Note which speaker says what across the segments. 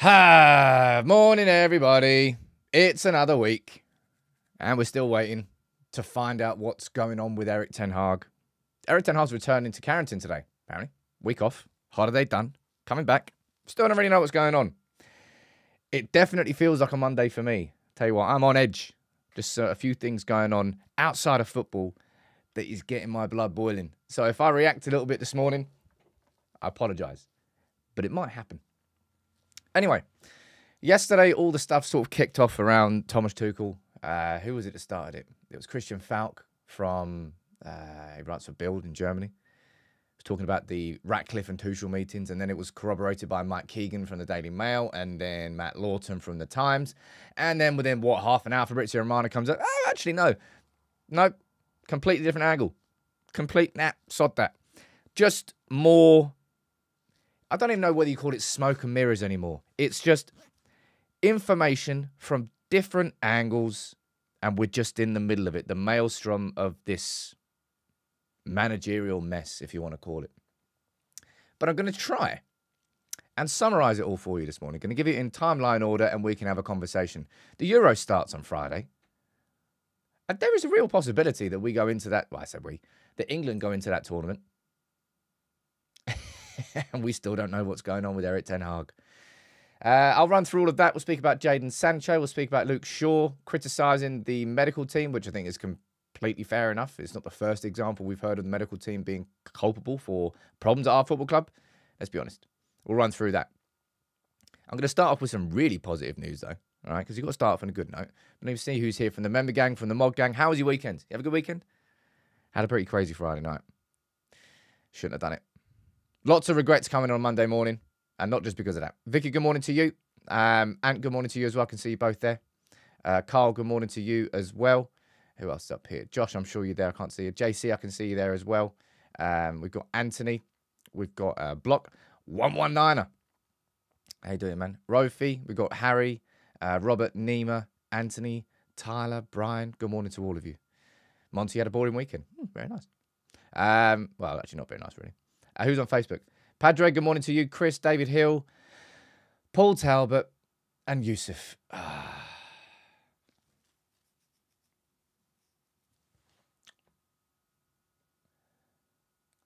Speaker 1: Morning, everybody. It's another week, and we're still waiting to find out what's going on with Erik Ten Hag. Erik Ten Hag's returning to Carrington today, apparently. Week off, holiday done, coming back. Still don't really know what's going on. It definitely feels like a Monday for me. Tell you what, I'm on edge. Just a few things going on outside of football that is getting my blood boiling. So if I react a little bit this morning, I apologise. But it might happen. Anyway, yesterday all the stuff sort of kicked off around Thomas Tuchel. Who was it that started it? It was Christian Falk from, he writes for Bild in Germany. He was talking about the Ratcliffe and Tuchel meetings, and then it was corroborated by Mike Keegan from the Daily Mail, and then Matt Lawton from the Times. And then within, half an hour, Fabrizio Romano comes up, oh, actually, no. Nope. Completely different angle. Sod that. Just more... I don't even know whether you call it smoke and mirrors anymore. It's just information from different angles, and we're just in the middle of it. The maelstrom of this managerial mess, if you want to call it. But I'm going to try and summarise it all for you this morning. Going to give it in timeline order, and we can have a conversation. The Euro starts on Friday. And there is a real possibility that we go into that, well, I said we, that England go into that tournament. And we still don't know what's going on with Erik Ten Hag. I'll run through all of that. We'll speak about Jadon Sancho. We'll speak about Luke Shaw criticising the medical team, which I think is completely fair enough. It's not the first example we've heard of the medical team being culpable for problems at our football club. Let's be honest. We'll run through that. I'm going to start off with some really positive news, though. All right, because you've got to start off on a good note. Let me see who's here from the member gang, from the mod gang. How was your weekend? You have a good weekend? Had a pretty crazy Friday night. Shouldn't have done it. Lots of regrets coming on Monday morning, and not just because of that. Vicky, good morning to you. Ant, good morning to you as well. I can see you both there. Carl, good morning to you as well. Who else is up here? Josh, I'm sure you're there. I can't see you. JC, I can see you there as well. We've got Anthony. We've got Block 119er. How you doing, man? Rofi. We've got Harry, Robert, Nima, Anthony, Tyler, Brian. Good morning to all of you. Monty had a boring weekend. Very nice. Well, actually not very nice, really. Who's on Facebook? Padre, good morning to you. Chris, David Hill, Paul Talbot, and Yusuf.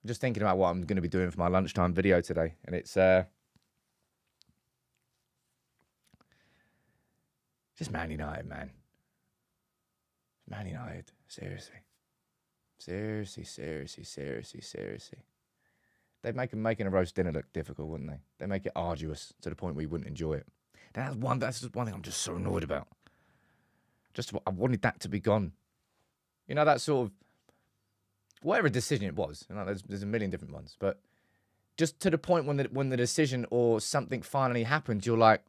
Speaker 1: Just thinking about what I'm going to be doing for my lunchtime video today. And it's just Man United, man. Man United. Seriously. Seriously. They'd make making a roast dinner look difficult, wouldn't they? They make it arduous to the point where you wouldn't enjoy it. That's just one thing I'm just so annoyed about. I wanted that to be gone. You know, that sort of, whatever decision it was. You know, there's a million different ones. But just to the point when the decision or something finally happens, you're like,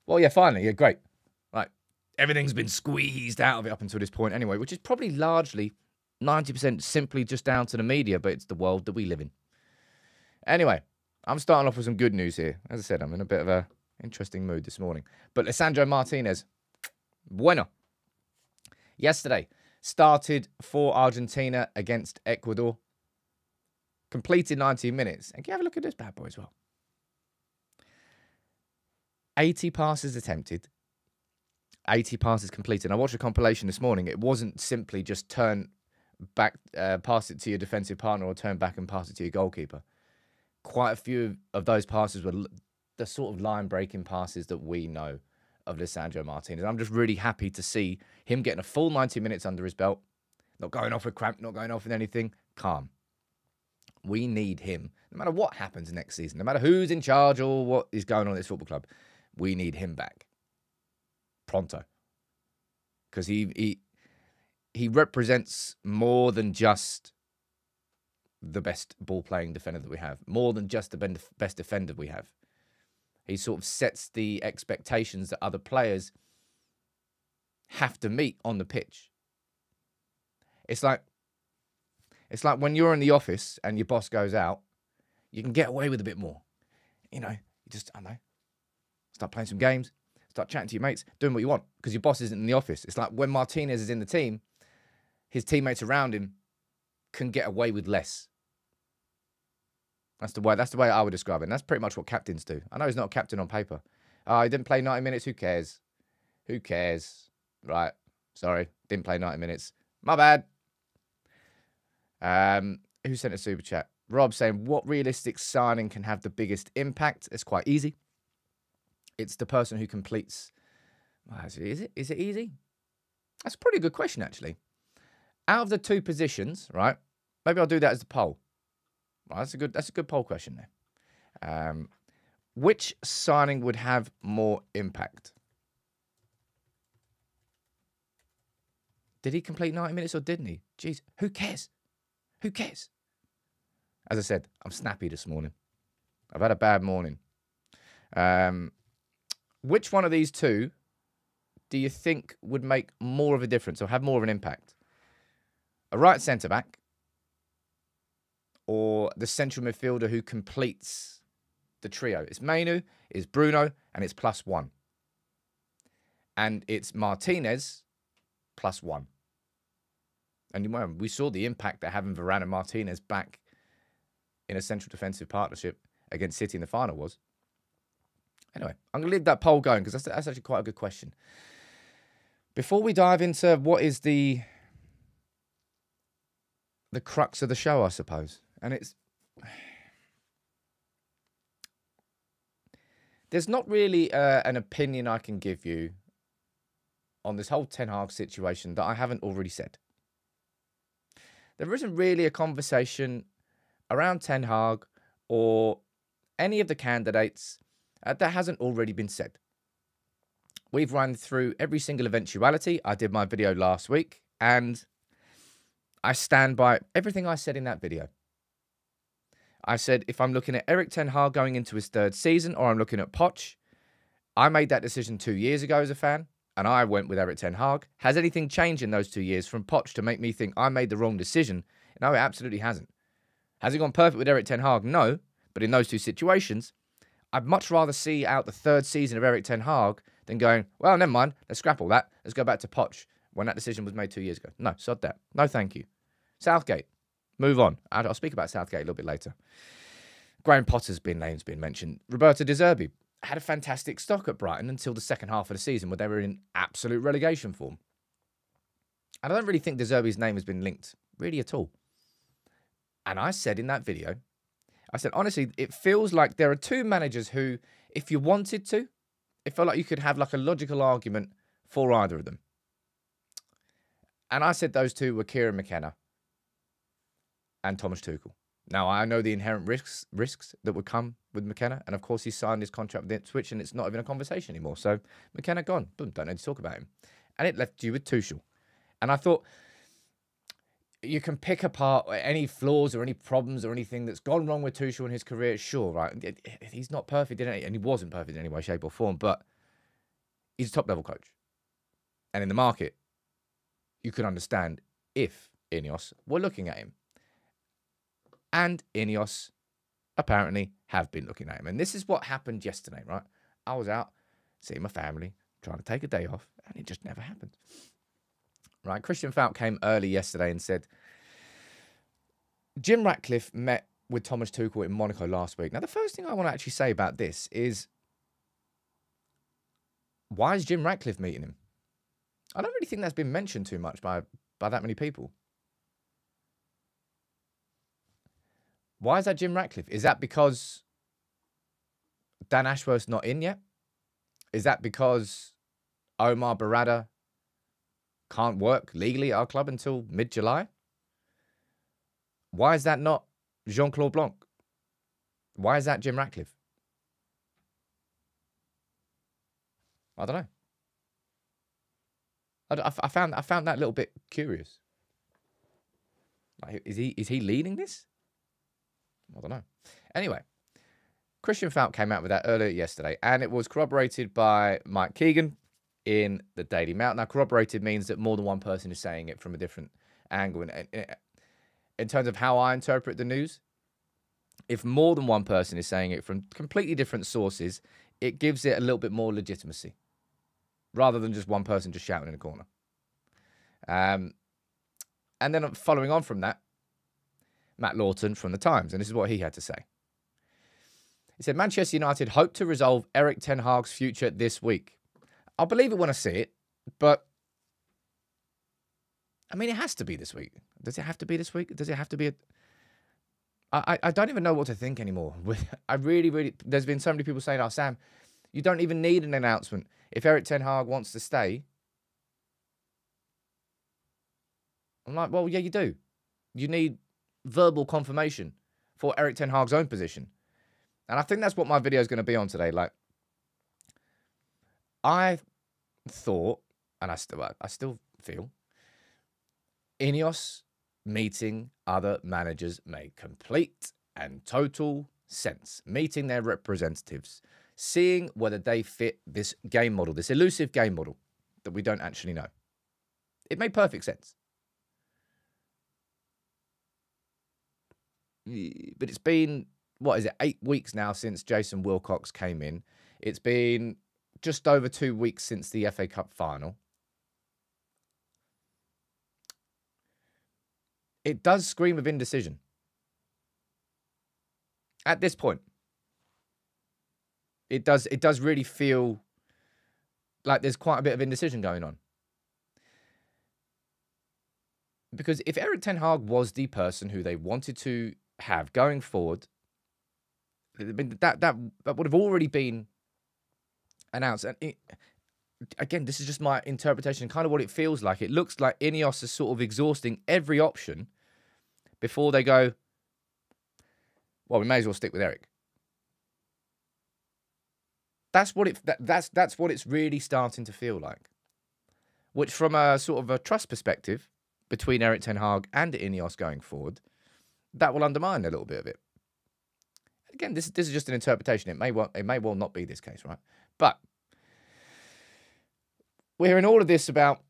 Speaker 1: well, yeah, finally, yeah, great. Like, everything's been squeezed out of it up until this point anyway, which is probably largely 90% simply just down to the media, but it's the world that we live in. Anyway, I'm starting off with some good news here. As I said, I'm in a bit of a interesting mood this morning. But Lisandro Martinez, bueno. Yesterday, started for Argentina against Ecuador. Completed 90 minutes. And can you have a look at this bad boy as well? 80 passes attempted. 80 passes completed. I watched a compilation this morning. It wasn't simply just turn back, pass it to your defensive partner, or turn back and pass it to your goalkeeper. Quite a few of those passes were the sort of line-breaking passes that we know of Lisandro Martinez. I'm just really happy to see him getting a full 90 minutes under his belt. Not going off with cramp, not going off with anything. Calm. We need him. No matter what happens next season, no matter who's in charge or what is going on at this football club, we need him back. Pronto. Because he represents more than just the best ball-playing defender that we have. More than just the best defender we have. He sort of sets the expectations that other players have to meet on the pitch. It's like when you're in the office and your boss goes out, you can get away with a bit more. You know, you just, I don't know, start playing some games, start chatting to your mates, doing what you want, because your boss isn't in the office. It's like when Martinez is in the team, his teammates around him can get away with less. That's the way I would describe it. And that's pretty much what captains do. I know he's not a captain on paper, Oh, he didn't play 90 minutes. Who cares? Who cares? Right. Sorry. Didn't play 90 minutes. My bad. Who sent a super chat? Rob saying, what realistic signing can have the biggest impact? It's quite easy. It's the person who completes. Is it easy? That's a pretty good question, actually. Out of the two positions, right? Maybe I'll do that as the poll. Right, that's a good poll question there. Which signing would have more impact? Did he complete 90 minutes or didn't he? Jeez, who cares? Who cares? As I said, I'm snappy this morning. I've had a bad morning. Which one of these two do you think would make more of a difference or have more of an impact? A right centre-back or the central midfielder who completes the trio? It's Mainu, it's Bruno, and it's +1. And it's Martinez +1. And we saw the impact that having Varane and Martinez back in a central defensive partnership against City in the final was. Anyway, I'm going to leave that poll going because that's actually quite a good question. Before we dive into what is the crux of the show, I suppose, and there's not really an opinion I can give you on this whole Ten Hag situation that I haven't already said. There isn't really a conversation around Ten Hag or any of the candidates that hasn't already been said. We've run through every single eventuality. I did my video last week, and I stand by everything I said in that video. I said, if I'm looking at Erik Ten Hag going into his third season or I'm looking at Poch, I made that decision 2 years ago as a fan, and I went with Erik Ten Hag. Has anything changed in those 2 years from Poch to make me think I made the wrong decision? No, it absolutely hasn't. Has it gone perfect with Erik Ten Hag? No, but in those two situations, I'd much rather see out the third season of Erik Ten Hag than going, well, never mind, let's scrap all that. Let's go back to Poch when that decision was made 2 years ago. No, sod that. No, thank you. Southgate, move on. I'll speak about Southgate a little bit later. Graham Potter's name's been mentioned. Roberto De Zerbi had a fantastic stock at Brighton until the second half of the season where they were in absolute relegation form. And I don't really think De Zerbi's name has been linked, really at all. And I said in that video, I said, honestly, it feels like there are two managers who, if you wanted to, it felt like you could have like a logical argument for either of them. And I said those two were Kieran McKenna and Thomas Tuchel. Now, I know the inherent risks that would come with McKenna. And of course, he signed his contract with Ipswich and it's not even a conversation anymore. So McKenna gone. Boom, don't need to talk about him. And it left you with Tuchel. And I thought, you can pick apart any flaws or any problems or anything that's gone wrong with Tuchel in his career. Sure, right? He's not perfect, and he wasn't perfect in any way, shape or form, but he's a top-level coach. And in the market, you can understand if INEOS were looking at him. And INEOS apparently have been looking at him. And this is what happened yesterday, right? I was out seeing my family, trying to take a day off, and it just never happened. Right, Christian Falk came early yesterday and said, Jim Ratcliffe met with Thomas Tuchel in Monaco last week. Now, the first thing I want to actually say about this is, why is Jim Ratcliffe meeting him? I don't really think that's been mentioned too much by that many people. Why is that Jim Ratcliffe? Is that because Dan Ashworth's not in yet? Is that because Omar Barada can't work legally at our club until mid-July? Why is that not Jean-Claude Blanc? Why is that Jim Ratcliffe? I don't know. I found that a little bit curious. Like, is he leading this? I don't know. Anyway, Christian Falk came out with that earlier yesterday, and it was corroborated by Mike Keegan in the Daily Mail. Now, corroborated means that more than one person is saying it from a different angle. And in terms of how I interpret the news, if more than one person is saying it from completely different sources, it gives it a little bit more legitimacy, rather than just one person just shouting in a corner. And then following on from that, Matt Lawton from The Times, and this is what he had to say. He said, Manchester United hope to resolve Erik Ten Hag's future this week. I'll believe it when I see it, but I mean, it has to be this week. Does it have to be this week? Does it have to be? I don't even know what to think anymore. I really, there's been so many people saying, oh, Sam, you don't even need an announcement. If Erik Ten Hag wants to stay, I'm like, well, yeah, you do. You need verbal confirmation for Erik Ten Hag's own position. And I think that's what my video is going to be on today. Like, I thought, and I still feel, INEOS meeting other managers made complete and total sense. Meeting their representatives, seeing whether they fit this game model, this elusive game model that we don't actually know. It made perfect sense. But it's been, what is it, 8 weeks now since Jason Wilcox came in. It's been just over 2 weeks since the FA Cup final. It does scream of indecision. At this point. It does really feel like there's quite a bit of indecision going on. Because if Erik Ten Hag was the person who they wanted to have going forward, that would have already been announced. And again, this is just my interpretation, kind of what it feels like. It looks like INEOS is sort of exhausting every option before they go, well, we may as well stick with Erik. That's what it's really starting to feel like. Which, from a sort of a trust perspective between Erik Ten Hag and INEOS going forward, that will undermine a little bit of it. Again, this is just an interpretation. It may well not be this case, right? But we're hearing all of this about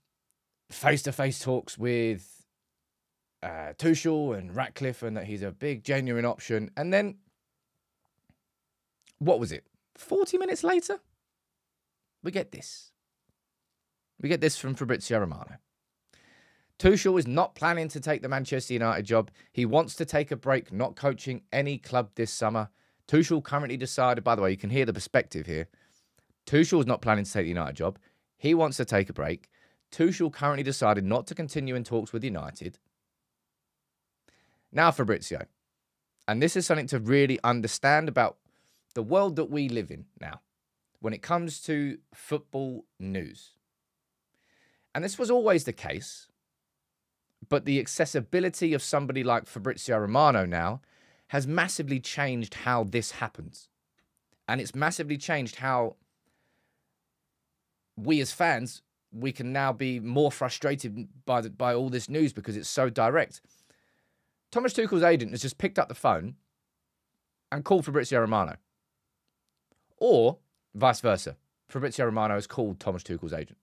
Speaker 1: face-to-face talks with Tuchel and Ratcliffe, and that he's a big, genuine option. And then, what was it? 40 minutes later, we get this. We get this from Fabrizio Romano. Tuchel is not planning to take the Manchester United job. He wants to take a break, not coaching any club this summer. Tuchel currently decided, by the way, you can hear the perspective here. Tuchel is not planning to take the United job. He wants to take a break. Tuchel currently decided not to continue in talks with United. Now, Fabrizio, and this is something to really understand about the world that we live in now, when it comes to football news. And this was always the case, but the accessibility of somebody like Fabrizio Romano now has massively changed how this happens. And it's massively changed how we as fans, we can now be more frustrated by all this news because it's so direct. Thomas Tuchel's agent has just picked up the phone and called Fabrizio Romano. Or vice versa. Fabrizio Romano has called Thomas Tuchel's agent.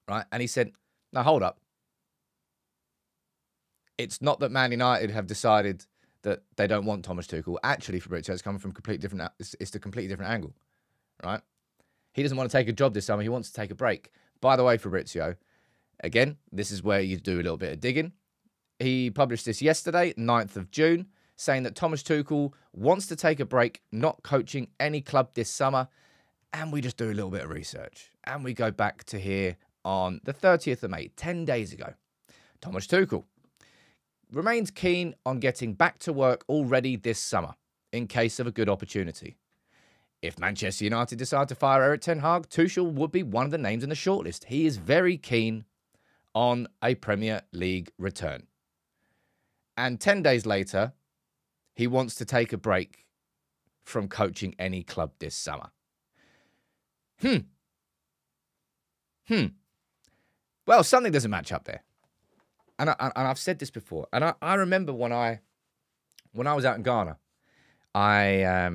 Speaker 1: Right? And he said, now hold up. It's not that Man United have decided that they don't want Thomas Tuchel. Actually, Fabrizio, it's coming from it's a completely different angle. Right? He doesn't want to take a job this summer. He wants to take a break. By the way, Fabrizio, again, this is where you do a little bit of digging. He published this yesterday, 9th of June, saying that Thomas Tuchel wants to take a break, not coaching any club this summer. And we just do a little bit of research. And we go back to here on the 30th of May, 10 days ago. Thomas Tuchel remains keen on getting back to work already this summer, in case of a good opportunity. If Manchester United decide to fire Erik Ten Hag, Tuchel would be one of the names in the shortlist. He is very keen on a Premier League return. And 10 days later, he wants to take a break from coaching any club this summer. Well, something doesn't match up there. And I've said this before. And I remember when I was out in Ghana, I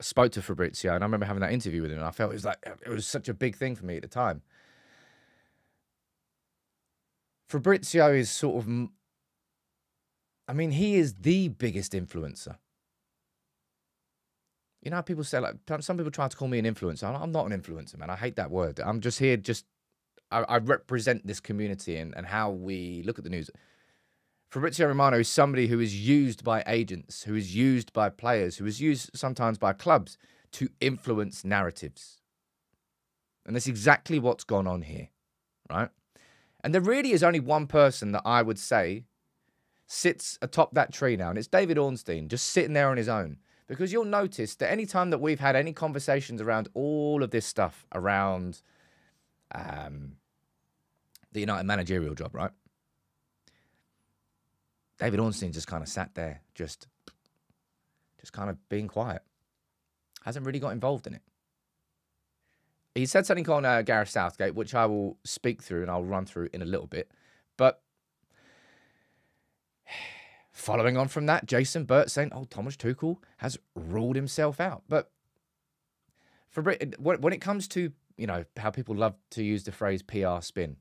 Speaker 1: spoke to Fabrizio, and I remember having that interview with him, and I felt it was such a big thing for me at the time. Fabrizio is sort of, I mean, he is the biggest influencer. You know how people say, like, some people try to call me an influencer. I'm not an influencer, man. I hate that word. I'm just here, I represent this community and how we look at the news. Fabrizio Romano is somebody who is used by agents, who is used by players, who is used sometimes by clubs to influence narratives. And that's exactly what's gone on here, right? And there really is only one person that I would say sits atop that tree now, and it's David Ornstein, just sitting there on his own. Because you'll notice that any time that we've had any conversations around all of this stuff, around the United managerial job, right? David Ornstein just kind of sat there, just kind of being quiet. Hasn't really got involved in it. He said something on Gareth Southgate, which I will speak through and I'll run through in a little bit. But following on from that, Jason Burt saying, oh, Thomas Tuchel has ruled himself out. But when it comes to, you know, how people love to use the phrase PR spin,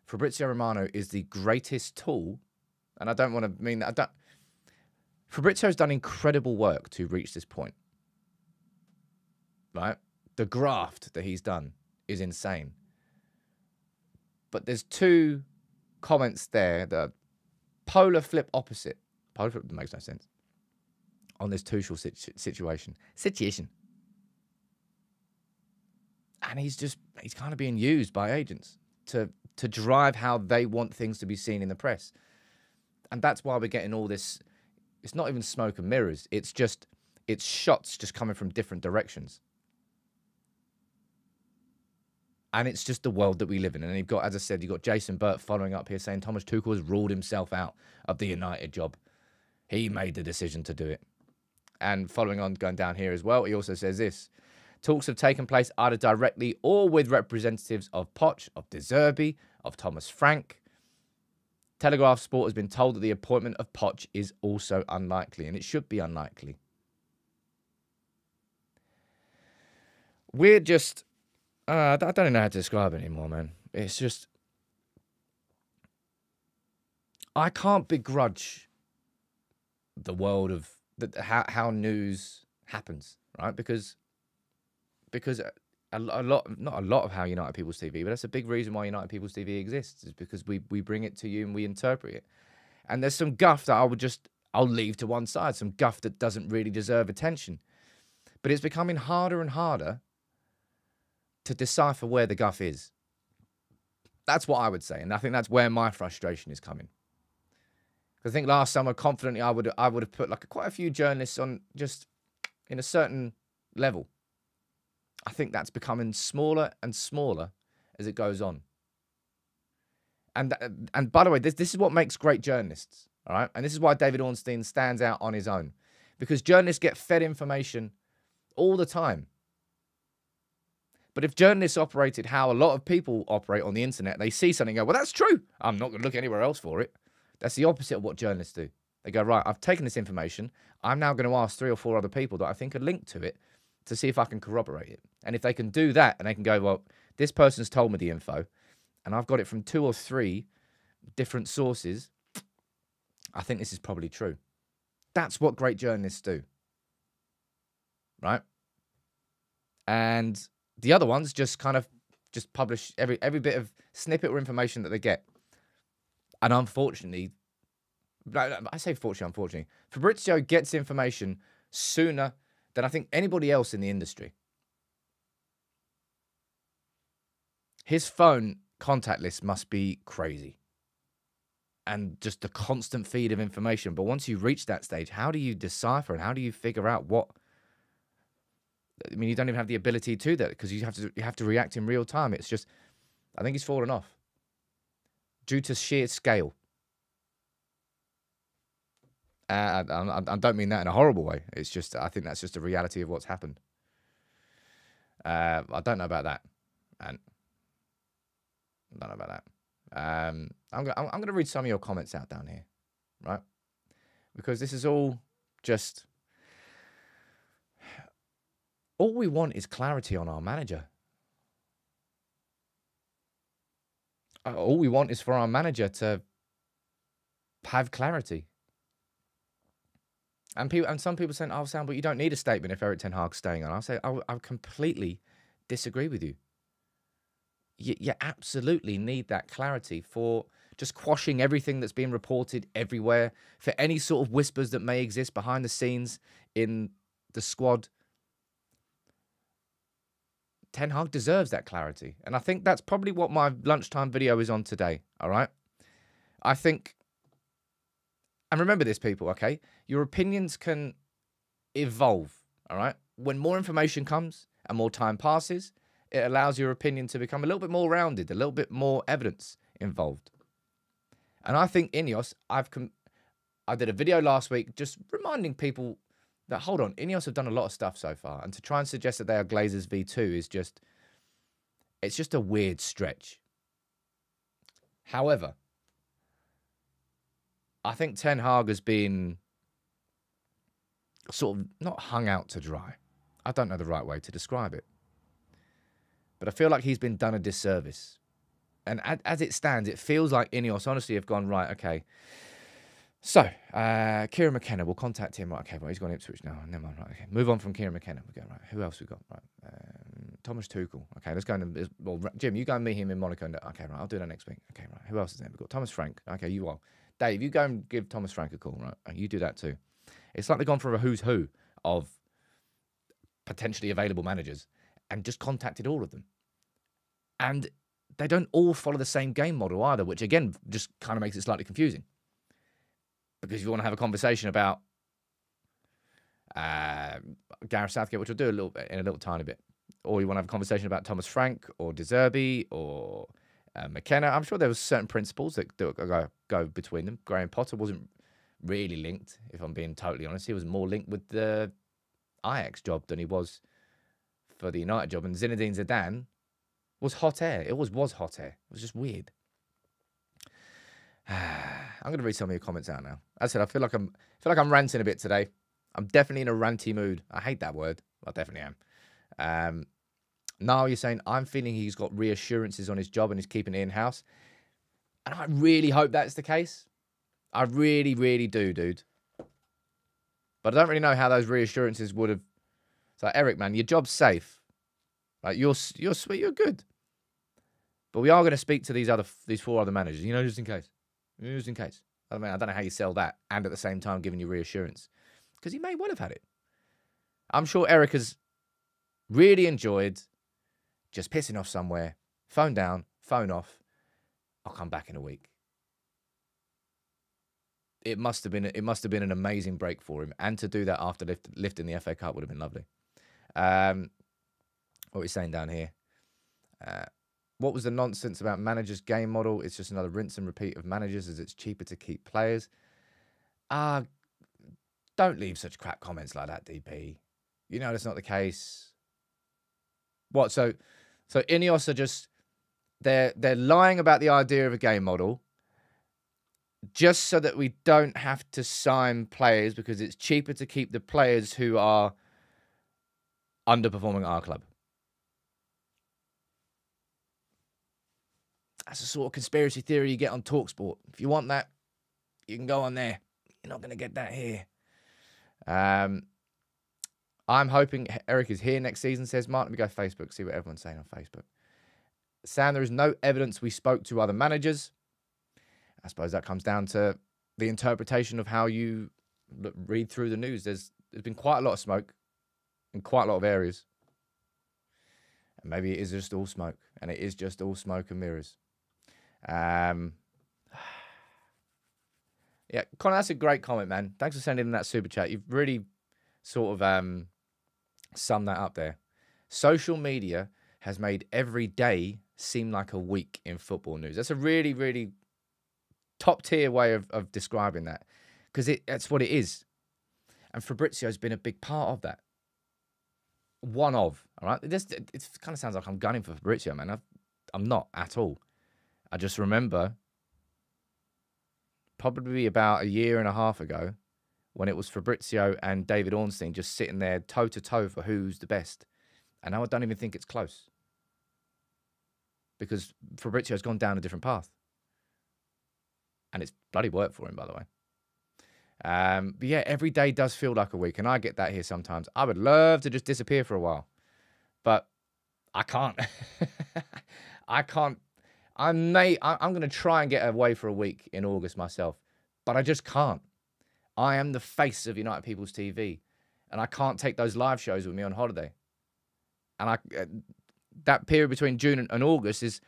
Speaker 1: Fabrizio Romano is the greatest tool, and I don't want to mean that. Fabrizio's done incredible work to reach this point, right? The graft that he's done is insane. But there's two comments there that are polar flip opposite. Polar flip makes no sense. On this Tuchel situation. And he's kind of being used by agents to drive how they want things to be seen in the press. And that's why we're getting all this. It's not even smoke and mirrors. It's shots just coming from different directions. And it's just the world that we live in. And you've got, as I said, you've got Jason Burt following up here saying Thomas Tuchel has ruled himself out of the United job. He made the decision to do it. And following on, going down here as well, he also says this. Talks have taken place either directly or with representatives of Poch, of De Zerbi, of Thomas Frank. Telegraph Sport has been told that the appointment of Poch is also unlikely, and it should be unlikely. We're just... I don't even know how to describe it anymore, man. It's just... I can't begrudge the world of how news happens, right? Because a lot, not a lot of how United People's TV, but that's a big reason why United People's TV exists, is because we bring it to you and we interpret it. And there's some guff that I'll leave to one side, some guff that doesn't really deserve attention. But it's becoming harder and harder to decipher where the guff is. That's what I would say, and I think that's where my frustration is coming. I think last summer, confidently, I would have put like quite a few journalists on just in a certain level. I think that's becoming smaller and smaller as it goes on. And by the way, this is what makes great journalists, all right? And this is why David Ornstein stands out on his own. Because journalists get fed information all the time. But if journalists operated how a lot of people operate on the internet, they see something and go, well, that's true. I'm not going to look anywhere else for it. That's the opposite of what journalists do. They go, right, I've taken this information. I'm now going to ask 3 or 4 other people that I think are linked to it to see if I can corroborate it. And if they can do that and they can go, well, this person's told me the info and I've got it from 2 or 3 different sources, I think this is probably true. That's what great journalists do. Right? And the other ones just kind of just publish every bit of snippet or information that they get. And unfortunately, I say unfortunately, Fabrizio gets information sooner than I think anybody else in the industry. His phone contact list must be crazy. And just the constant feed of information. But once you reach that stage, how do you decipher and how do you figure out what... I mean, you don't even have the ability to do that because you have to react in real time. It's just, I think he's fallen off due to sheer scale. I don't mean that in a horrible way. It's just, I think that's just a reality of what's happened. I don't know about that, man. I don't know about that. I'm going to read some of your comments out down here, right? Because this is all just... All we want is clarity on our manager. All we want is for our manager to have clarity. And some people saying, "Oh, Sam, but you don't need a statement if Erik Ten Hag's staying on." I'll say, I completely disagree with you. You absolutely need that clarity just quashing everything that's being reported everywhere, for any sort of whispers that may exist behind the scenes in the squad. Ten Hag deserves that clarity. And I think that's probably what my lunchtime video is on today, all right? I think, and remember this, people, okay? Your opinions can evolve, all right? When more information comes and more time passes, it allows your opinion to become a little bit more rounded, a little bit more evidence involved. And I think INEOS, I did a video last week just reminding people that, hold on, INEOS have done a lot of stuff so far. And to try and suggest that they are Glazers V2 is just, it's just a weird stretch. However, I think Ten Hag has been sort of not hung out to dry. I don't know the right way to describe it. But I feel like he's been done a disservice. And as it stands, it feels like INEOS honestly have gone, right, okay. So, Kieran McKenna, we'll contact him. Right, okay, well, he's gone Ipswich now. Never mind, right, okay. Move on from Kieran McKenna. We go, right, who else we got? Right, Thomas Tuchel. Okay, let's go and, well, Jim, you go and meet him in Monaco. Okay, right, I'll do that next week. Okay, right, who else is there? We've got Thomas Frank. Okay, you are. Dave, you go and give Thomas Frank a call, right? You do that too. It's like they've gone for a who's who of potentially available managers and just contacted all of them. And they don't all follow the same game model either, which again just kind of makes it slightly confusing. Because if you want to have a conversation about Gareth Southgate, which we'll do a little bit in a little tiny bit, or you want to have a conversation about Thomas Frank or De Zerbi or McKenna, I'm sure there was certain principles that go between them. Graham Potter wasn't really linked, if I'm being totally honest. He was more linked with the Ajax job than he was for the United job. And Zinedine Zidane was hot air. It was hot air. It was just weird. I'm going to read some of your comments out now. As I said, I feel like I'm ranting a bit today. I'm definitely in a ranty mood. I hate that word. I definitely am. Now you're saying, I'm feeling he's got reassurances on his job and he's keeping it in-house. And I really hope that's the case. I really, really do, dude. But I don't really know how those reassurances would have... It's like, Erik, man, your job's safe. Like, you're sweet, you're good. But we are going to speak to these four other managers, you know, just in case. Just in case. I mean, I don't know how you sell that and at the same time giving you reassurance. Because he may well have had it. I'm sure Erik has really enjoyed just pissing off somewhere, phone down, phone off. I'll come back in a week. It must have been an amazing break for him, and to do that after lifting the FA Cup would have been lovely. What are we saying down here? What was the nonsense about managers' game model? It's just another rinse and repeat of managers, as it's cheaper to keep players. Don't leave such crap comments like that, DP. You know that's not the case. What? So INEOS are just they're lying about the idea of a game model, just so that we don't have to sign players because it's cheaper to keep the players who are underperforming at our club. That's the sort of conspiracy theory you get on TalkSport. If you want that, you can go on there. You're not going to get that here. I'm hoping Erik is here next season, says Martin. We go Facebook, see what everyone's saying on Facebook. Sam, there is no evidence we spoke to other managers. I suppose that comes down to the interpretation of how you read through the news. There's been quite a lot of smoke in quite a lot of areas. And maybe it is just all smoke. And it is just all smoke and mirrors. Yeah, Connor, that's a great comment, man. Thanks for sending in that super chat. You've really sort of summed that up there. Social media has made every day seem like a week in football news. That's a really, really top tier way of describing that, because that's what it is. And Fabrizio's been a big part of that. One of, all right? It kind of sounds like I'm gunning for Fabrizio, man. I'm not at all. I just remember probably about a year and a half ago when it was Fabrizio and David Ornstein just sitting there toe-to-toe for who's the best. And now I don't even think it's close. Because Fabrizio's gone down a different path. And it's bloody worked for him, by the way. But yeah, every day does feel like a week. And I get that here sometimes. I would love to just disappear for a while. But I can't. I can't. I'm going to try and get away for a week in August myself, but I just can't. I am the face of United People's TV, and I can't take those live shows with me on holiday. And that period between June and August is,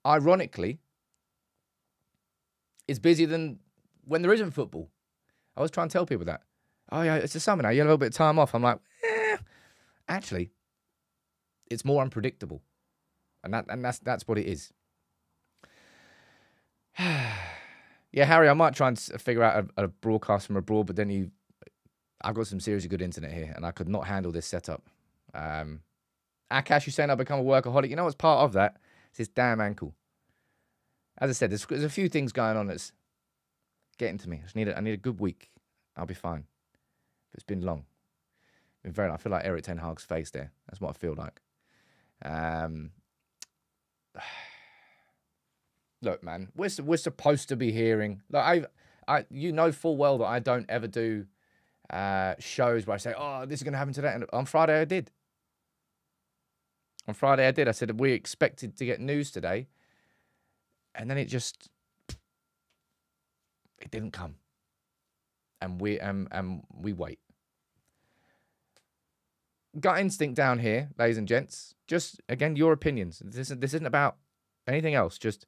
Speaker 1: ironically, is busier than when there isn't football. I always try and tell people that. Oh, yeah, it's the summer now. You have a little bit of time off. I'm like, actually, it's more unpredictable. And that's what it is. Yeah, Harry, I might try and figure out a broadcast from abroad, but then I've got some seriously good internet here, and I could not handle this setup. Akash, you're saying I've become a workaholic. You know what's part of that? It's this damn ankle. As I said, there's a few things going on that's getting to me. I need a good week. I'll be fine. But it's been long. Been very long. I feel like Erik Ten Hag's face there. That's what I feel like. Look, man, we're supposed to be hearing. Like you know full well that I don't ever do shows where I say, "Oh, this is going to happen today." And on Friday, I did. On Friday, I did. I said we expected to get news today, and then it didn't come, and we wait. Gut instinct down here, ladies and gents. Just again, your opinions. This isn't about anything else. Just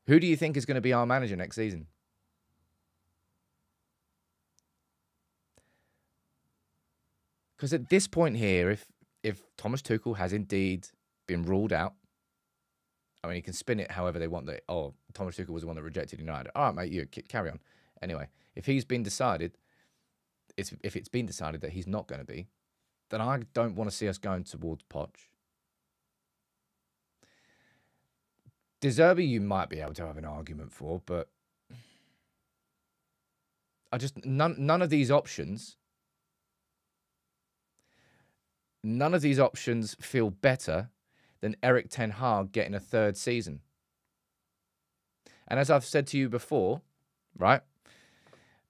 Speaker 1: who do you think is going to be our manager next season? Because at this point here, if Thomas Tuchel has indeed been ruled out, I mean, he can spin it however they want. That Thomas Tuchel was the one that rejected United. All right, mate, you carry on. Anyway, if it's been decided that he's not going to be, then I don't want to see us going towards Poch. De Zerbi, you might be able to have an argument for, but I just none of these options. None of these options feel better than Erik Ten Hag getting a third season. And as I've said to you before, right?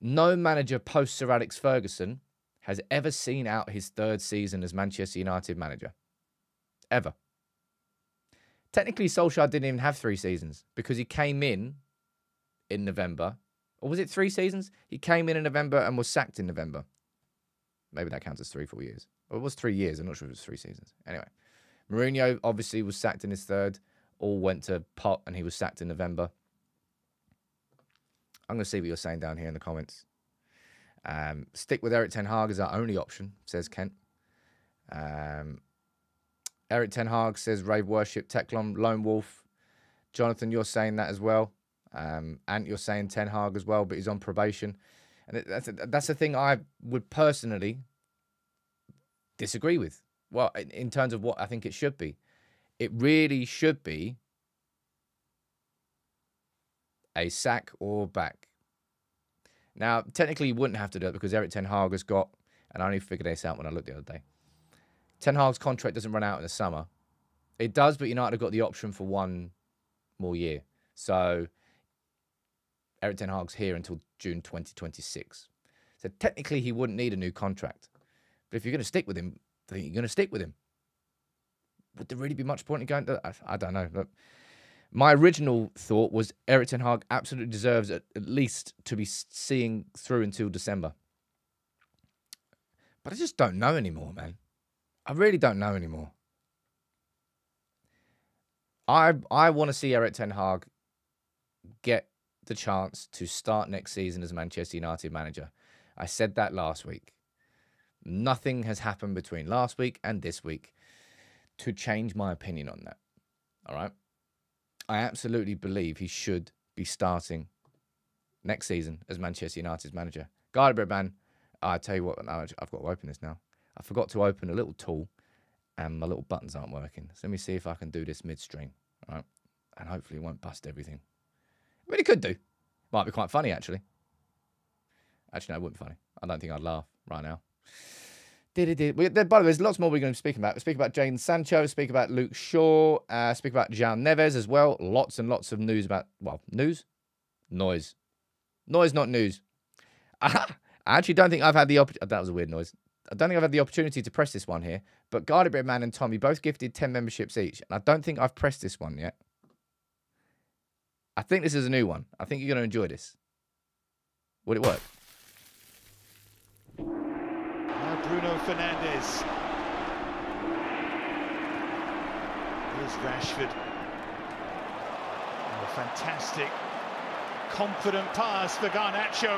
Speaker 1: No manager post Sir Alex Ferguson has ever seen out his third season as Manchester United manager. Ever. Technically, Solskjaer didn't even have 3 seasons because he came in November. Or was it 3 seasons? He came in November and was sacked in November. Maybe that counts as 3-4 years. Well, it was 3 years. I'm not sure if it was 3 seasons. Anyway, Mourinho obviously was sacked in his third. All went to pot and he was sacked in November. I'm going to see what you're saying down here in the comments. Stick with Erik Ten Hag as our only option, says Kent. Erik Ten Hag says Rave Worship, Teclon, Lone Wolf. Jonathan, you're saying that as well. And you're saying Ten Hag as well, but he's on probation. And that's the thing I would personally disagree with. Well, in terms of what I think it should be. It really should be a sack or back. Now, technically, you wouldn't have to do it because Erik Ten Hag has got, and I only figured this out when I looked the other day. Ten Hag's contract doesn't run out in the summer. It does, but United have got the option for 1 more year. So, Erik Ten Hag's here until June 2026. So, technically, he wouldn't need a new contract. But if you're going to stick with him, I think you're going to stick with him. Would there really be much point in going to that? I don't know. Look, my original thought was Erik Ten Hag absolutely deserves at least to be seeing through until December. But I just don't know anymore, man. I really don't know anymore. I want to see Erik Ten Hag get the chance to start next season as Manchester United manager. I said that last week. Nothing has happened between last week and this week to change my opinion on that. All right? I absolutely believe he should be starting next season as Manchester United's manager. Guarded man, I tell you what, I've got to open this now. I forgot to open a little tool and my little buttons aren't working. So let me see if I can do this midstream. All right? And hopefully it won't bust everything. I mean, it could do. Might be quite funny, actually. Actually, no, it wouldn't be funny. I don't think I'd laugh right now. By the way, there's lots more we're going to speak about. We speak about Jadon Sancho, speak about Luke Shaw, speak about Joao Neves as well. Lots and lots of news about, well, news? Noise. Noise, not news. I actually don't think I've had the opportunity. That was a weird noise. I don't think I've had the opportunity to press this one here, but Garlic Bread Man and Tommy both gifted 10 memberships each, and I don't think I've pressed this one yet. I think this is a new one. I think you're going to enjoy this. Would it work?
Speaker 2: Now Bruno Fernandes. Here's Rashford. Oh, fantastic, confident pass for Garnacho.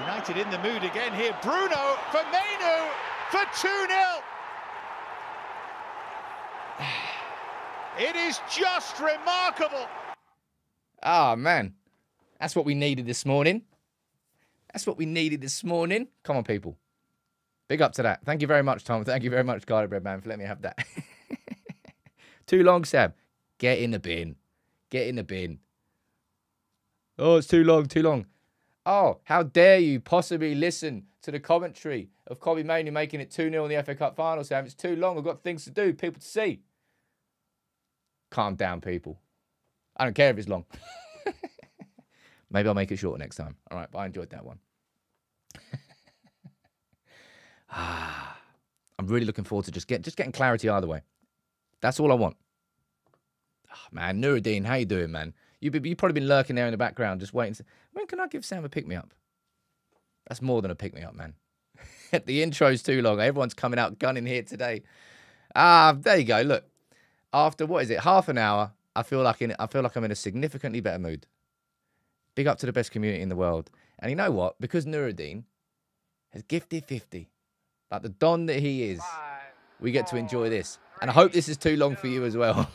Speaker 2: United in the mood again here. Bruno for Mainu for 2-0. It is just remarkable.
Speaker 1: Oh, man. That's what we needed this morning. That's what we needed this morning. Come on, people. Big up to that. Thank you very much, Tom. Thank you very much, Garlic Bread Man, for letting me have that. Too long, Sam. Get in the bin. Get in the bin. Oh, it's too long, too long. Oh, how dare you possibly listen to the commentary of Kobe Mainoo making it 2-0 in the FA Cup final, Sam. It's too long. I've got things to do, people to see. Calm down, people. I don't care if it's long. Maybe I'll make it shorter next time. All right, but I enjoyed that one. I'm really looking forward to just getting clarity either way. That's all I want. Oh, man, Nuruddin, how you doing, man? You've probably been lurking there in the background, just waiting. When can I give Sam a pick-me-up? That's more than a pick-me-up, man. The intro's too long. Everyone's coming out gunning here today. There you go. Look, after what is it, half an hour, I feel like I'm in a significantly better mood. Big up to the best community in the world. And you know what? Because Nuruddin has gifted 50, like the Don that he is, we get to enjoy this. And I hope this is too long for you as well.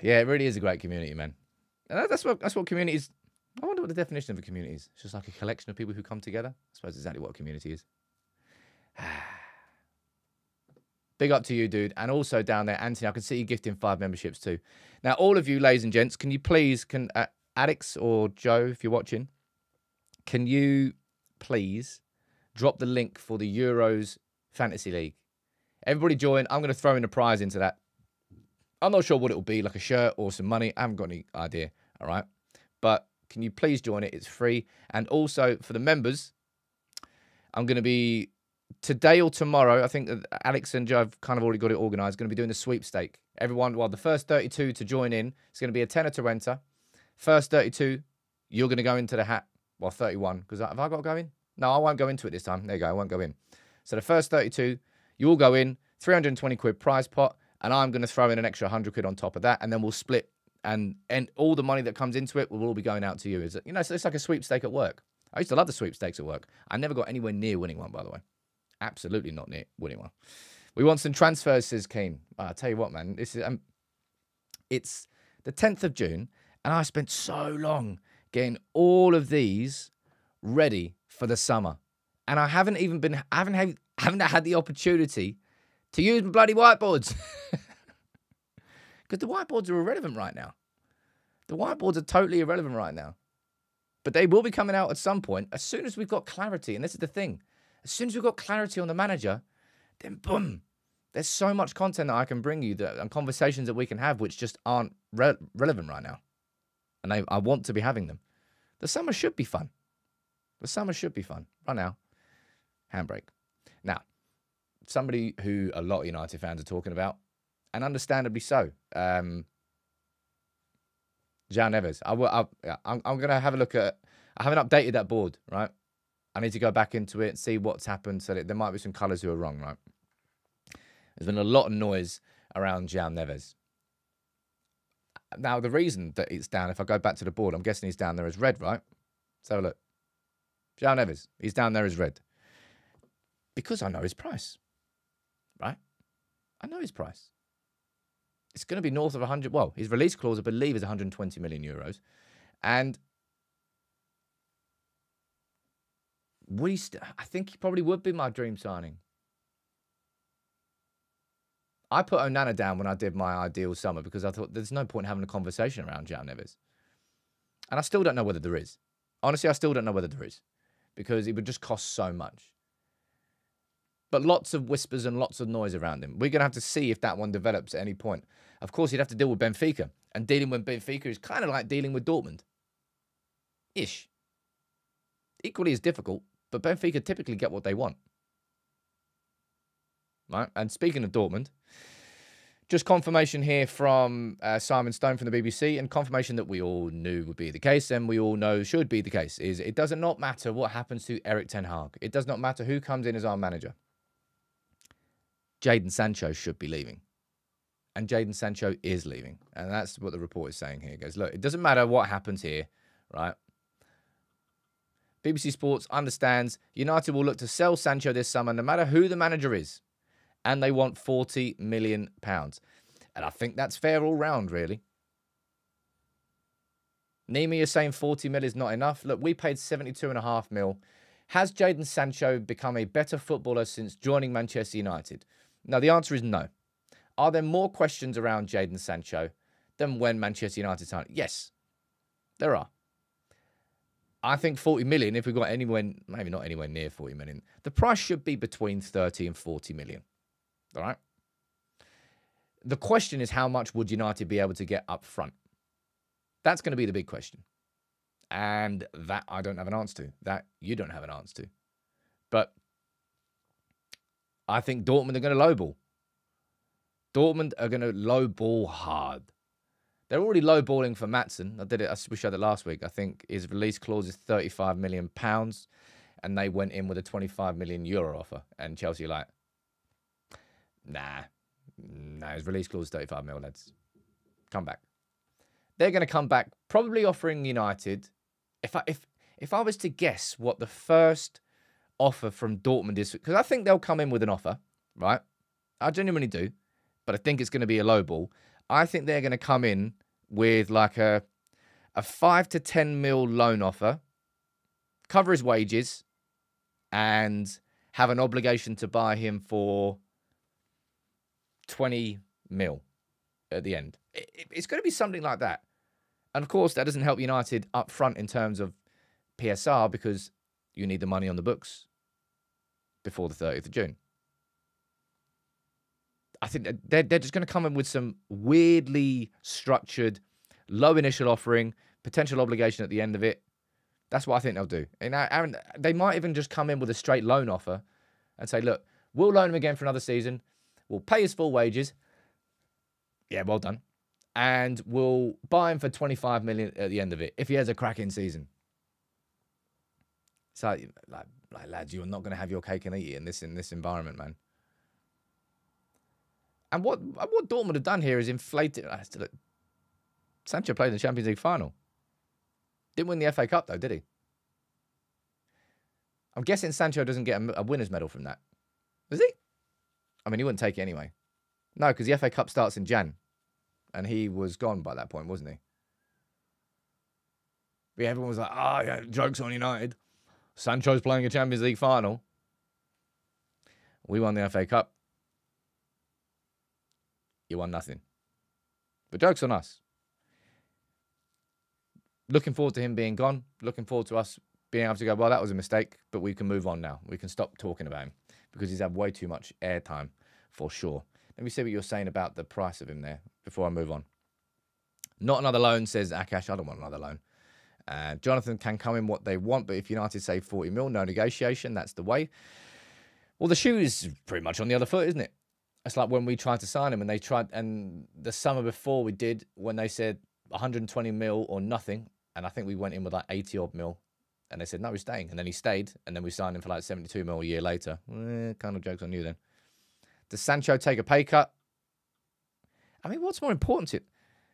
Speaker 1: Yeah, it really is a great community, man. And that's what community is. I wonder what the definition of a community is. It's just like a collection of people who come together. I suppose exactly what a community is. Big up to you, dude. And also down there, Anthony, I can see you gifting 5 memberships too. Now, all of you, ladies and gents, can you please, Alex or Joe, if you're watching, can you please drop the link for the Euros Fantasy League? Everybody join. I'm going to throw in a prize into that. I'm not sure what it will be, like a shirt or some money. I haven't got any idea, all right? But can you please join it? It's free. And also, for the members, I'm going to be, today or tomorrow, I think that Alex and Joe have kind of already got it organised, going to be doing the sweepstake. Everyone, well, the first 32 to join in, it's going to be a tenner to enter. First 32, you're going to go into the hat. Well, 31, because have I got to go in? No, I won't go into it this time. There you go, I won't go in. So the first 32, you all go in, 320 quid prize pot, and I'm going to throw in an extra 100 quid on top of that, and then we'll split, and all the money that comes into it will all be going out to you. You know, so it's like a sweepstake at work. I used to love the sweepstakes at work. I never got anywhere near winning one, by the way. Absolutely not near winning one. We want some transfers, says Keane. I'll tell you what, man. This is it's the 10th of June, and I spent so long getting all of these ready for the summer, and I haven't had the opportunity to use my bloody whiteboards. Because the whiteboards are irrelevant right now. The whiteboards are totally irrelevant right now. But they will be coming out at some point as soon as we've got clarity. And this is the thing. As soon as we've got clarity on the manager, then boom. There's so much content that I can bring you and conversations that we can have which just aren't relevant right now. And I want to be having them. The summer should be fun. The summer should be fun. Right now, handbrake. Now, somebody who a lot of United fans are talking about, and understandably so, Joao Neves. I'm going to have a look at... I haven't updated that board, right? I need to go back into it and see what's happened so that there might be some colours who are wrong, right? There's been a lot of noise around Joao Neves. Now, the reason that it's down, if I go back to the board, I'm guessing he's down there as red, right? So look. Joao Neves, he's down there as red. Because I know his price, right? I know his price. It's going to be north of 100. Well, his release clause, I believe, is 120 million euros. And I think he probably would be my dream signing. I put Onana down when I did my ideal summer because I thought there's no point having a conversation around Joao Neves. And I still don't know whether there is. Honestly, I still don't know whether there is because it would just cost so much. But lots of whispers and lots of noise around him. We're going to have to see if that one develops at any point. Of course, he'd have to deal with Benfica. And dealing with Benfica is kind of like dealing with Dortmund. Ish. Equally as difficult, but Benfica typically get what they want. Right? And speaking of Dortmund, just confirmation here from Simon Stone from the BBC, and confirmation that we all knew would be the case and we all know should be the case, is it does not matter what happens to Erik Ten Hag. It does not matter who comes in as our manager. Jadon Sancho should be leaving. And Jadon Sancho is leaving. And that's what the report is saying here. It goes, look, it doesn't matter what happens here, right? BBC Sports understands United will look to sell Sancho this summer no matter who the manager is. And they want £40 million. And I think that's fair all round, really. Nimi is saying 40 mil is not enough. Look, we paid 72.5 mil. Has Jadon Sancho become a better footballer since joining Manchester United? Now, the answer is no. Are there more questions around Jadon Sancho than when Manchester United signed? Yes, there are. I think 40 million, if we got anywhere, maybe not anywhere near 40 million, the price should be between 30 and 40 million. All right? The question is, how much would United be able to get up front? That's going to be the big question. And that I don't have an answer to. That you don't have an answer to. But I think Dortmund are going to lowball. Dortmund are going to lowball hard. They're already lowballing for Maatsen. We showed it last week. I think his release clause is £35 million. And they went in with a €25 million offer. And Chelsea are like, nah, his release clause is 35 mil, lads. Come back. They're going to come back, probably offering United. If I was to guess what the first offer from Dortmund is, because I think they'll come in with an offer, right? I genuinely do, but I think it's going to be a low ball. I think they're going to come in with like a 5 to 10 mil loan offer, cover his wages, and have an obligation to buy him for 20 mil at the end. It's going to be something like that. And of course, that doesn't help United up front in terms of PSR because you need the money on the books before the 30th of June. I think they're just going to come in with some weirdly structured, low initial offering, potential obligation at the end of it. That's what I think they'll do. And Aaron, they might even just come in with a straight loan offer and say, look, we'll loan him again for another season. We'll pay his full wages. Yeah, well done. And we'll buy him for 25 million at the end of it if he has a cracking season. So, like lads, you're not going to have your cake and eat it in this environment, man. And what Dortmund have done here is inflated. Sancho played in the Champions League final. Didn't win the FA Cup though, did he? I'm guessing Sancho doesn't get a winner's medal from that. Does he? I mean, he wouldn't take it anyway. No, because the FA Cup starts in Jan. And he was gone by that point, wasn't he? But everyone was like, oh, yeah, joke's on United. Sancho's playing a Champions League final. We won the FA Cup. You won nothing. But joke's on us. Looking forward to him being gone. Looking forward to us being able to go, well, that was a mistake, but we can move on now. We can stop talking about him because he's had way too much airtime for sure. Let me see what you're saying about the price of him there before I move on. Not another loan, says Akash. I don't want another loan. Jonathan can come in what they want, but if United say 40 mil, no negotiation, that's the way. Well, the shoe is pretty much on the other foot, isn't it? It's like when we tried to sign him and the summer before we did, when they said 120 mil or nothing, and I think we went in with like 80 odd mil, and they said, no, we're staying. And then he stayed, and then we signed him for like 72 mil a year later. Kind of joke's on you then. Does Sancho take a pay cut? I mean, what's more important to it?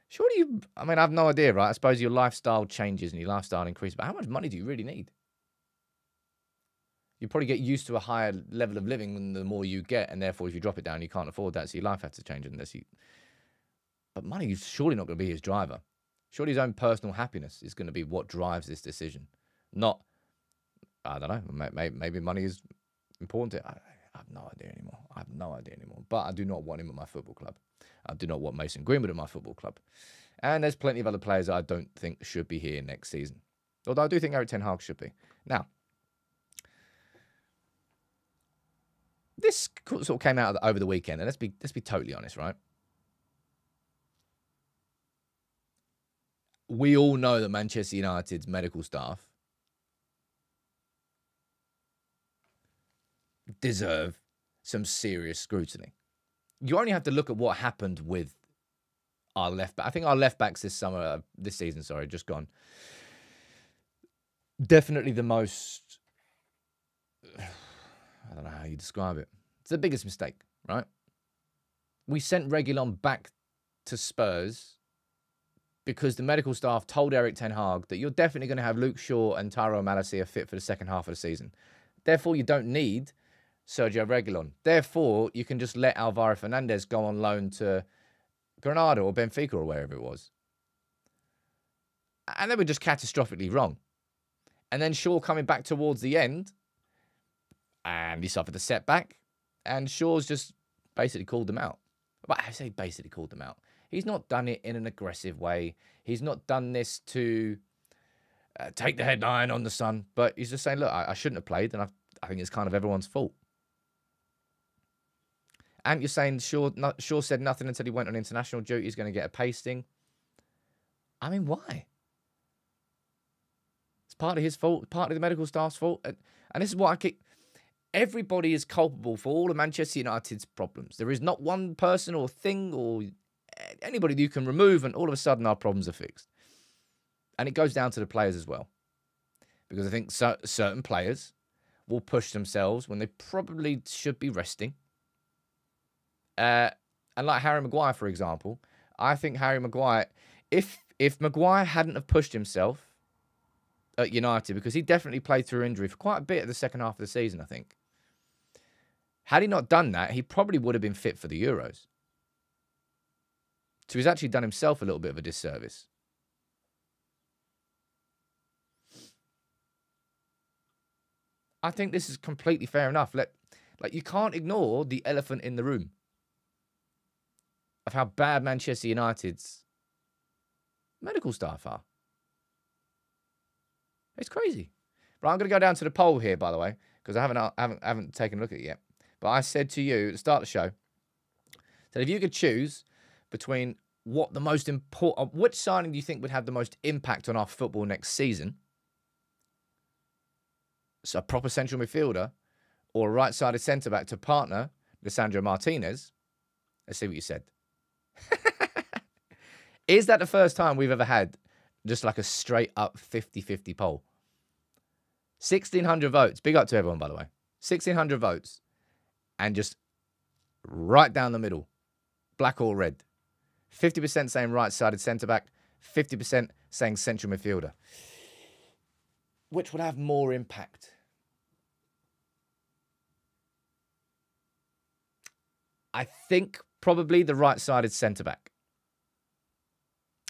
Speaker 1: Surely I mean, I have no idea, right? I suppose your lifestyle changes and your lifestyle increases, but how much money do you really need? You probably get used to a higher level of living the more you get, and therefore if you drop it down, you can't afford that, so your life has to change unless you... But money is surely not going to be his driver. Surely his own personal happiness is going to be what drives this decision. Not, I don't know, maybe money is important to it. I have no idea anymore. I have no idea anymore. But I do not want him at my football club. I do not want Mason Greenwood at my football club. And there's plenty of other players I don't think should be here next season. Although I do think Erik Ten Hag should be. Now, this sort of came out over the weekend, and let's be totally honest, right? We all know that Manchester United's medical staff deserve some serious scrutiny. You only have to look at what happened with our left back. I think our left backs this season, just gone. Definitely the most, I don't know how you describe it. It's the biggest mistake, right? We sent Reguilon back to Spurs because the medical staff told Erik Ten Hag that you're definitely going to have Luke Shaw and Tyrone Malacia fit for the second half of the season. Therefore, you don't need Sergio Reguilon. Therefore, you can just let Alvaro Fernandez go on loan to Granada or Benfica or wherever it was. And they were just catastrophically wrong. And then Shaw coming back towards the end, and he suffered a setback, and Shaw's just basically called them out. But I say basically called them out. He's not done it in an aggressive way. He's not done this to take the headline on the Sun, but he's just saying, look, I shouldn't have played, and I think it's kind of everyone's fault. And you're saying Shaw said nothing until he went on international duty. He's going to get a pasting. I mean, why? It's part of his fault, part of the medical staff's fault. And this is what I keep... Everybody is culpable for all of Manchester United's problems. There is not one person or thing or anybody that you can remove, and all of a sudden our problems are fixed. And it goes down to the players as well. Because I think certain players will push themselves when they probably should be resting. And like Harry Maguire, for example, I think Harry Maguire, if Maguire hadn't have pushed himself at United, because he definitely played through injury for quite a bit of the second half of the season, I think. Had he not done that, he probably would have been fit for the Euros. So he's actually done himself a little bit of a disservice. I think this is completely fair enough. You can't ignore the elephant in the room of how bad Manchester United's medical staff are. It's crazy. Right, I'm going to go down to the poll here, by the way, because I haven't taken a look at it yet. But I said to you at the start of the show that if you could choose between what the most important, which signing do you think would have the most impact on our football next season? So a proper central midfielder or a right-sided centre-back to partner Lisandro Martinez. Let's see what you said. Is that the first time we've ever had just like a straight-up 50-50 poll? 1,600 votes. Big up to everyone, by the way. 1,600 votes. And just right down the middle. Black or red. 50% saying right-sided centre-back. 50% saying central midfielder. Which would have more impact? I think probably the right-sided centre-back.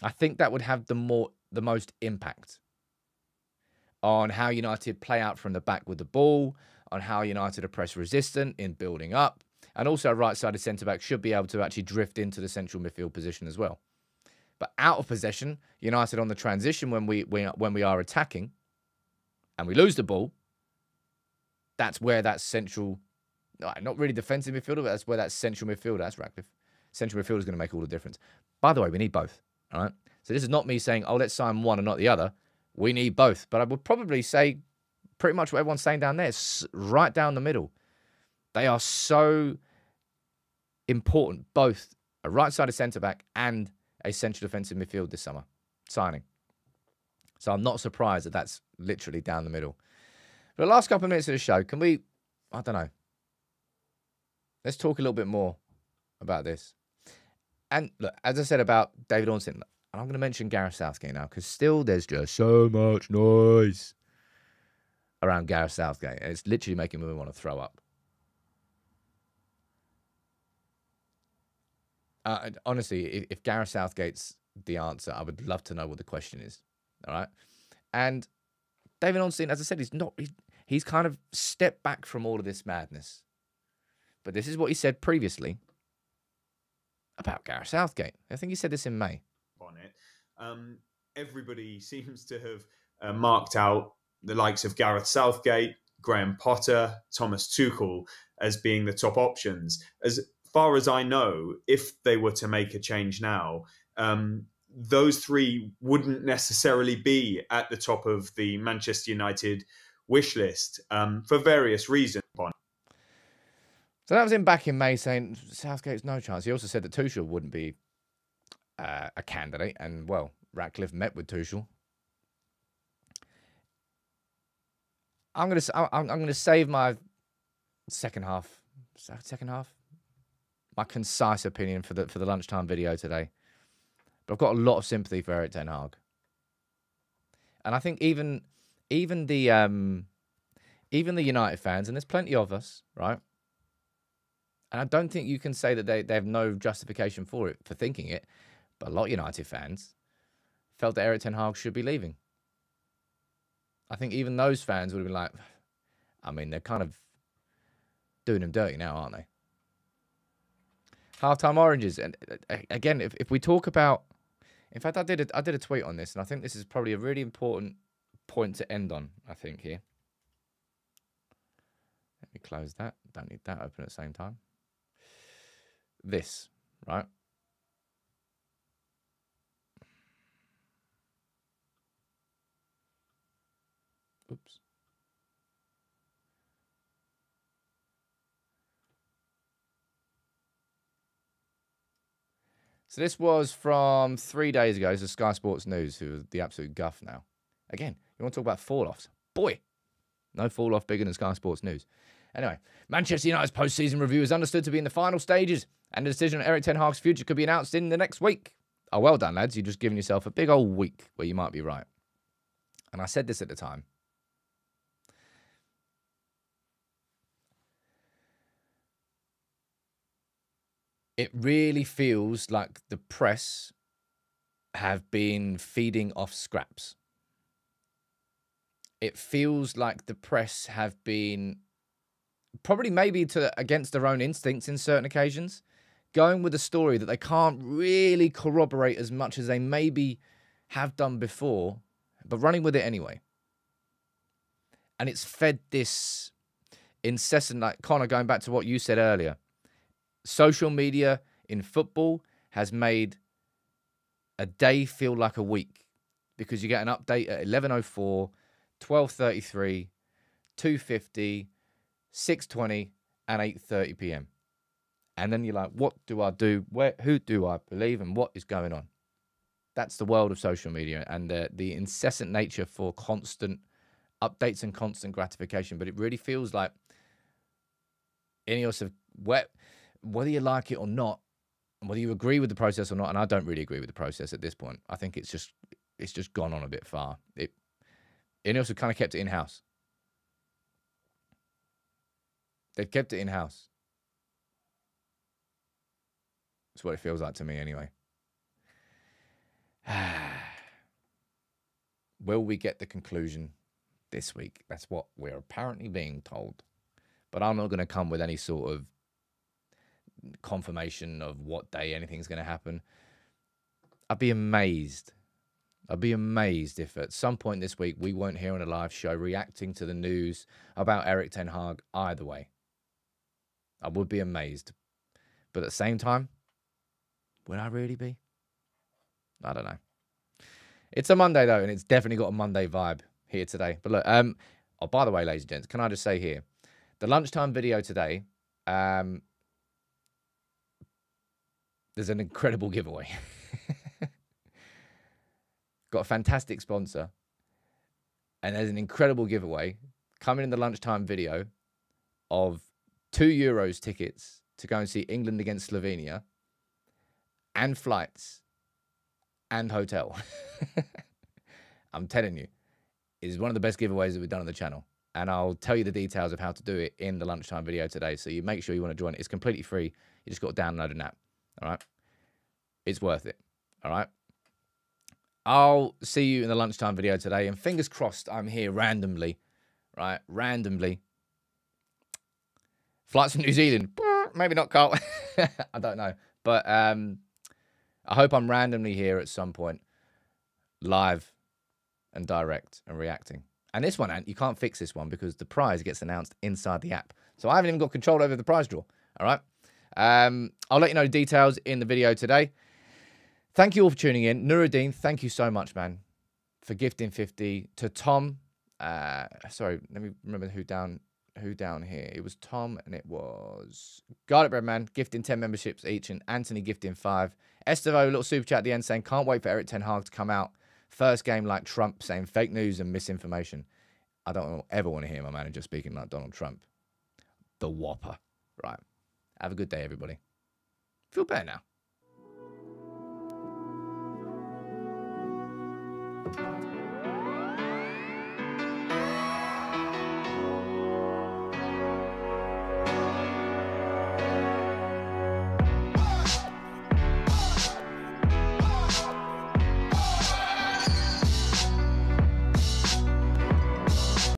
Speaker 1: I think that would have the most impact on how United play out from the back with the ball, on how United are press resistant in building up, and also a right-sided centre-back should be able to actually drift into the central midfield position as well. But out of possession, United on the transition when we are attacking, and we lose the ball, that's where that central, not really defensive midfielder, but that's where that central midfielder, that's Ratcliffe, central midfielder is going to make all the difference. By the way, we need both, all right? So this is not me saying, oh, let's sign one and not the other. We need both. But I would probably say pretty much what everyone's saying down there is right down the middle. They are so important, both a right-sided centre-back and a central defensive midfield this summer signing. So I'm not surprised that that's literally down the middle. For the last couple of minutes of the show, can we, I don't know, let's talk a little bit more about this. And look, as I said about David Ornstein, I'm going to mention Gareth Southgate now because still there's just so much noise around Gareth Southgate. And it's literally making me want to throw up. Honestly, if Gareth Southgate's the answer, I would love to know what the question is. All right. And David Ornstein, as I said, he's kind of stepped back from all of this madness. But this is what he said previously about Gareth Southgate. I think he said this in May.
Speaker 3: On it, everybody seems to have marked out the likes of Gareth Southgate, Graham Potter, Thomas Tuchel as being the top options. As far as I know, if they were to make a change now, those three wouldn't necessarily be at the top of the Manchester United wish list for various reasons.
Speaker 1: So that was him back in May saying Southgate's no chance. He also said that Tuchel wouldn't be a candidate, and well, Ratcliffe met with Tuchel. I'm gonna save my second half, my concise opinion for the lunchtime video today. But I've got a lot of sympathy for Erik Ten Hag, and I think even the United fans, and there's plenty of us, right? And I don't think you can say that they have no justification for it, for thinking it. But a lot of United fans felt that Erik Ten Hag should be leaving. I think even those fans would have been like, I mean, they're kind of doing him dirty now, aren't they? Halftime oranges. And again, if we talk about... In fact, I did a tweet on this, and I think this is probably a really important point to end on, I think, here. Let me close that. Don't need that open at the same time. This, right? Oops. So this was from 3 days ago. This is Sky Sports News, who are the absolute guff now. Again, you want to talk about fall-offs? Boy, no fall-off bigger than Sky Sports News. Anyway, Manchester United's post-season review is understood to be in the final stages, and the decision on Erik Ten Hag's future could be announced in the next week. Oh, well done, lads. You've just given yourself a big old week where you might be right. And I said this at the time. It really feels like the press have been feeding off scraps. It feels like the press have been probably maybe against their own instincts in certain occasions, going with a story that they can't really corroborate as much as they maybe have done before, but running with it anyway. And it's fed this incessant, like Connor, going back to what you said earlier, social media in football has made a day feel like a week, because you get an update at 11:04, 12:33, 2:50, 6:20, and 8:30 p.m. And then you're like, what do I do? Who do I believe? And what is going on? That's the world of social media and the incessant nature for constant updates and constant gratification. But it really feels like INEOS have, whether you like it or not, whether you agree with the process or not, and I don't really agree with the process at this point. I think it's just gone on a bit far. INEOS have kind of kept it in-house. They've kept it in-house. That's what it feels like to me anyway. Will we get the conclusion this week? That's what we're apparently being told. But I'm not going to come with any sort of confirmation of what day anything's going to happen. I'd be amazed. I'd be amazed if at some point this week we weren't here on a live show reacting to the news about Erik Ten Hag either way. I would be amazed. But at the same time, would I really be? I don't know. It's a Monday, though, and it's definitely got a Monday vibe here today. But look, oh, by the way, ladies and gents, can I just say here, the lunchtime video today, there's an incredible giveaway. Got a fantastic sponsor, and there's an incredible giveaway coming in the lunchtime video of €2 tickets to go and see England against Slovenia, and flights, and hotel. I'm telling you, it is one of the best giveaways that we've done on the channel. And I'll tell you the details of how to do it in the lunchtime video today. So you make sure you want to join it. It's completely free. You just got to download an app. All right? It's worth it. All right? I'll see you in the lunchtime video today. And fingers crossed I'm here randomly. Right? Randomly. Flights from New Zealand. Maybe not, Carl. I don't know. But I hope I'm randomly here at some point, live and direct and reacting. And this one, Ant, you can't fix this one because the prize gets announced inside the app. So I haven't even got control over the prize draw. All right. I'll let you know the details in the video today. Thank you all for tuning in. Nuruddin, thank you so much, man, for gifting 50. To Tom, sorry, let me remember who down here. It was Tom and it was Garlic Bread Man gifting 10 memberships each and Anthony gifting 5. Estevo, little super chat at the end saying, can't wait for Erik Ten Hag to come out. First game like Trump, saying fake news and misinformation. I don't ever want to hear my manager speaking like Donald Trump. The Whopper. Right. Have a good day, everybody. Feel better now.